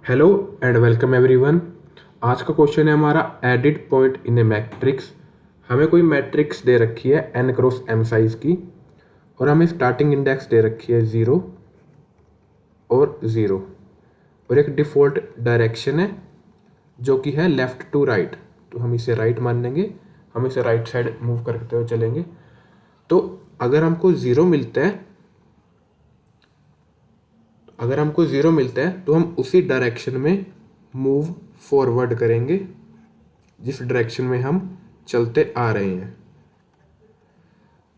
Hello and welcome everyone. आज का question है हमारा edit point in A matrix. हमें कोई मैट्रिक्स दे रखी है n क्रॉस m साइज की और हमें स्टार्टिंग इंडेक्स दे रखी है 0 और 0 और एक डिफ़ॉल्ट डायरेक्शन है जो कि है लेफ़्ट टू राइट। तो हम इसे राइट मान लेंगे, हम इसे राइट साइड मूव करते हुए चलेंगे। तो अगर हमको ज़ीरो मिलता है तो हम उसी डायरेक्शन में मूव फॉरवर्ड करेंगे जिस डायरेक्शन में हम चलते आ रहे हैं।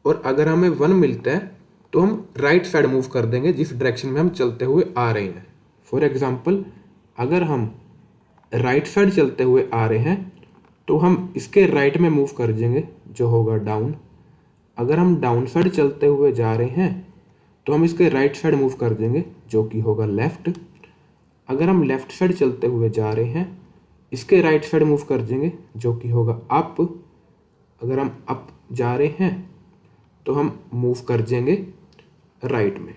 और अगर हमें 1 मिलता है तो हम राइट साइड मूव कर देंगे जिस डायरेक्शन में हम चलते हुए आ रहे हैं। फॉर एग्जांपल, अगर हम राइट साइड चलते हुए आ रहे हैं तो हम इसके राइट में मूव कर देंगे जो होगा डाउन। अगर हम डाउन साइड चलते हुए जा रहे हैं तो हम इसके राइट साइड मूव कर देंगे जो कि होगा लेफ्ट। अगर हम लेफ्ट साइड चलते हुए जा रहे हैं इसके राइट साइड मूव कर देंगे जो कि होगा अप। अगर हम अप जा रहे हैं तो हम मूव कर देंगे राइट में।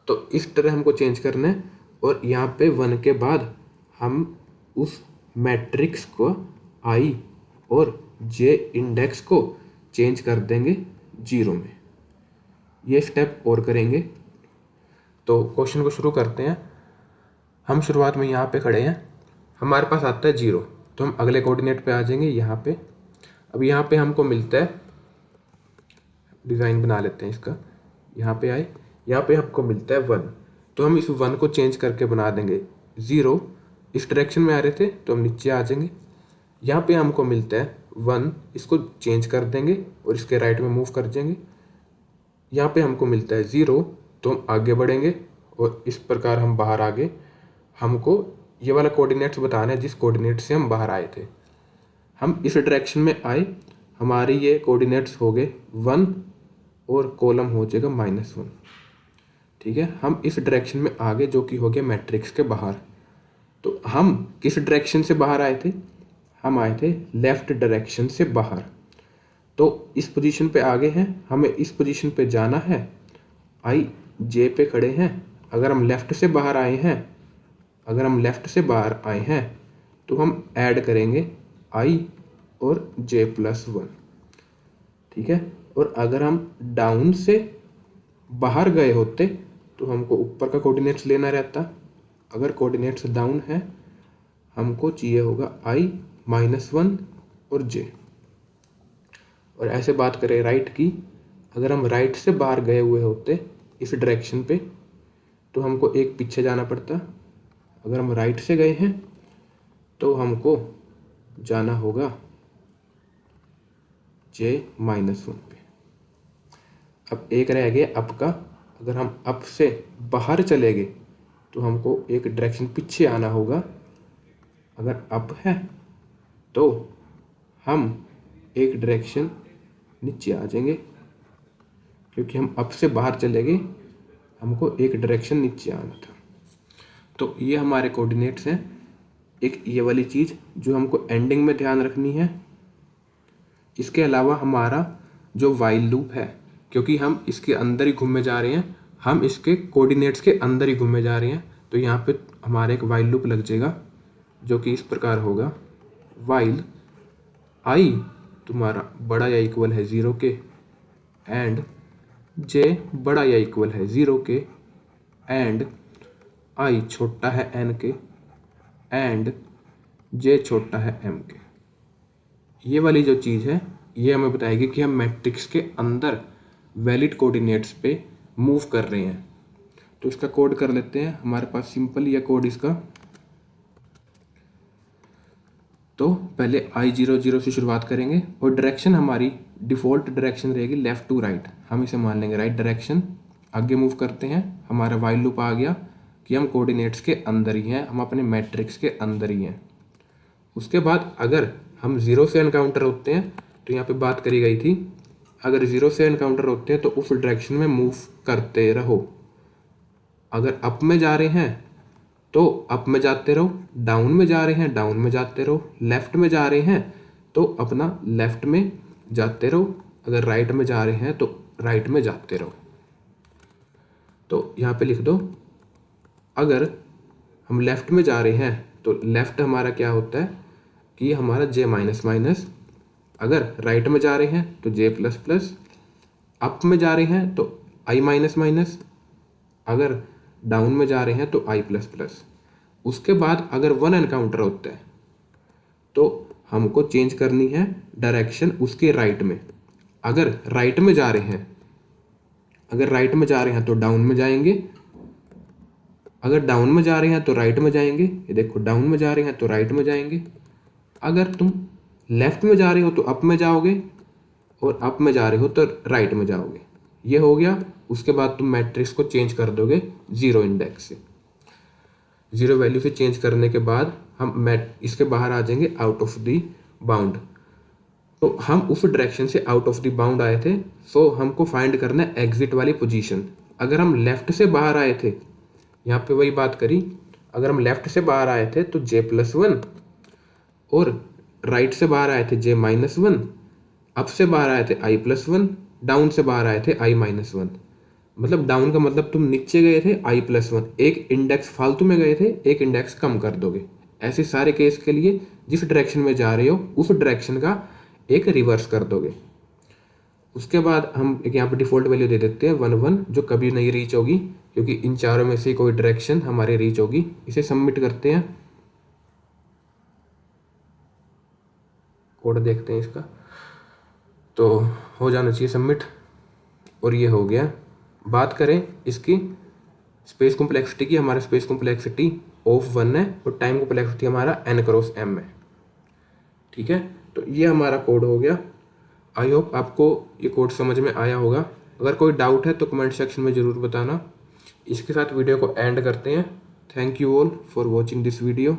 तो इस तरह हमको चेंज करना है और यहाँ पे 1 के बाद हम उस मैट्रिक्स को आई और जे इंडेक्स को चेंज कर देंगे 0 में। ये स्टेप और करेंगे। तो क्वेश्चन को शुरू करते हैं। हम शुरुआत में यहाँ पे खड़े हैं, हमारे पास आता है 0 तो हम अगले कोऑर्डिनेट पे आ जाएंगे यहाँ पे। अब यहाँ पे हमको मिलता है, डिज़ाइन बना लेते हैं इसका। यहाँ पे आए, यहाँ पे हमको मिलता है 1 तो हम इस 1 को चेंज करके बना देंगे 0। इस डायरेक्शन में आ रहे थे तो हम नीचे आ जाएंगे। यहाँ पे हमको मिलता है 1, इसको चेंज कर देंगे और इसके राइट में मूव कर देंगे। यहाँ पे हमको मिलता है 0 तो हम आगे बढ़ेंगे और इस प्रकार हम बाहर आगे। हमको ये वाला कोऑर्डिनेट्स बताना है जिस कोऑर्डिनेट से हम बाहर आए थे। हम इस डायरेक्शन में आए, हमारे ये कोऑर्डिनेट्स हो गए 1 और कॉलम हो जाएगा -1। ठीक है, हम इस डायरेक्शन में आगे जो कि हो गया मैट्रिक्स के बाहर। तो हम किस डायरेक्शन से बाहर आए थे? हम आए थे लेफ्ट डायरेक्शन से बाहर। तो इस पोजीशन पे आगे हैं, हमें इस पोजीशन पे जाना है। आई जे पे खड़े हैं। अगर हम लेफ़्ट से बाहर आए हैं तो हम ऐड करेंगे आई और जे प्लस 1। ठीक है, और अगर हम डाउन से बाहर गए होते तो हमको ऊपर का कोऑर्डिनेट्स लेना रहता। अगर कोऑर्डिनेट्स डाउन है हमको चाहिए होगा आई -1 और जे। और ऐसे बात करें राइट की, अगर हम राइट से बाहर गए हुए होते इस डायरेक्शन पे तो हमको एक पीछे जाना पड़ता। अगर हम राइट से गए हैं तो हमको जाना होगा जे -1 पे। अब एक रह गया अप का। अगर हम अप से बाहर चले गए तो हमको एक डायरेक्शन पीछे आना होगा। अगर अप है तो हम एक डायरेक्शन नीचे आ जाएंगे क्योंकि हम अप से बाहर चले गए, हमको एक डायरेक्शन नीचे आना था। तो ये हमारे कोऑर्डिनेट्स हैं। एक ये वाली चीज़ जो हमको एंडिंग में ध्यान रखनी है। इसके अलावा हमारा जो वाइल लूप है, क्योंकि हम इसके अंदर ही घूमे जा रहे हैं, हम इसके कोऑर्डिनेट्स के अंदर ही घूमे जा रहे हैं, तो यहाँ पे हमारा एक वाइल लूप लग जाएगा जो कि इस प्रकार होगा। वाइल आई तुम्हारा बड़ा या इक्वल है 0 के एंड जे बड़ा या इक्वल है 0 के एंड आई छोटा है n के एंड जे छोटा है m के। ये वाली जो चीज़ है ये हमें बताएगी कि हम मैट्रिक्स के अंदर वैलिड कोऑर्डिनेट्स पे मूव कर रहे हैं। तो इसका कोड कर लेते हैं। हमारे पास सिंपल यह कोड इसका। तो पहले I00 से शुरुआत करेंगे और डायरेक्शन हमारी डिफ़ॉल्ट डायरेक्शन रहेगी लेफ़्ट टू राइट। हम इसे मान लेंगे राइट डायरेक्शन। आगे मूव करते हैं, हमारा वाइल लूप आ गया कि हम कोऑर्डिनेट्स के अंदर ही हैं, हम अपने मैट्रिक्स के अंदर ही हैं। उसके बाद अगर हम 0 से एनकाउंटर होते हैं तो यहाँ पे बात करी गई थी, अगर 0 से एनकाउंटर होते हैं तो उस डायरेक्शन में मूव करते रहो। अगर अप में जा रहे हैं तो अप में जाते रहो, डाउन में जा रहे हैं डाउन में जाते रहो, लेफ़्ट में जा रहे हैं तो अपना लेफ़्ट में जाते रहो, अगर राइट में जा रहे हैं तो राइट में जाते रहो। तो यहाँ पे लिख दो, अगर हम लेफ़्ट में जा रहे हैं तो लेफ़्ट हमारा क्या होता है कि हमारा जे माइनस माइनस, अगर राइट में जा रहे हैं तो जे प्लस प्लस, अप में जा रहे हैं तो आई माइनस माइनस, अगर डाउन में जा रहे हैं तो आई प्लस प्लस। उसके बाद अगर वन एनकाउंटर होता है तो हमको चेंज करनी है डायरेक्शन उसके राइट में। अगर राइट में जा रहे हैं, अगर राइट में जा रहे हैं तो डाउन में जाएंगे, अगर डाउन में जा रहे हैं तो राइट में जाएंगे। ये देखो डाउन में जा रहे हैं तो राइट में जाएंगे। अगर तुम लेफ्ट में जा रहे हो तो अप में जाओगे, और अप में जा रहे हो तो राइट में जाओगे। ये हो गया। उसके बाद तुम मैट्रिक्स को चेंज कर दोगे जीरो इंडेक्स से। जीरो वैल्यू से चेंज करने के बाद हम इसके बाहर आ जाएंगे आउट ऑफ द बाउंड। तो हम उस डायरेक्शन से आउट ऑफ द बाउंड आए थे, सो हमको फाइंड करना है एग्जिट वाली पोजीशन। अगर हम लेफ्ट से बाहर आए थे, यहाँ पे वही बात करी, अगर हम लेफ्ट से बाहर आए थे तो जे प्लस वन, और राइट से बाहर आए थे जे माइनस वन, अप से बाहर आए थे आई प्लस वन, डाउन से बाहर आए थे आई माइनस वन। मतलब डाउन का मतलब तुम नीचे गए थे आई प्लस वन, एक इंडेक्स फालतू में गए थे, एक इंडेक्स कम कर दोगे। ऐसे सारे केस के लिए जिस डायरेक्शन में जा रहे हो उस डायरेक्शन का एक रिवर्स कर दोगे। उसके बाद हम एक यहाँ पर डिफ़ॉल्ट वैल्यू दे देते हैं 1 1, जो कभी नहीं रीच होगी क्योंकि इन चारों में से कोई डायरेक्शन हमारी रीच होगी। इसे सबमिट करते हैं, कोड देखते हैं इसका, तो हो जाना चाहिए सबमिट, और ये हो गया। बात करें इसकी स्पेस कॉम्प्लेक्सिटी की, हमारा स्पेस कॉम्प्लेक्सिटी ऑफ 1 है और टाइम कॉम्प्लेक्सिटी हमारा n क्रॉस m है। ठीक है, तो ये हमारा कोड हो गया। आई होप आपको ये कोड समझ में आया होगा। अगर कोई डाउट है तो कमेंट सेक्शन में ज़रूर बताना। इसके साथ वीडियो को एंड करते हैं। Thank you all for watching this video.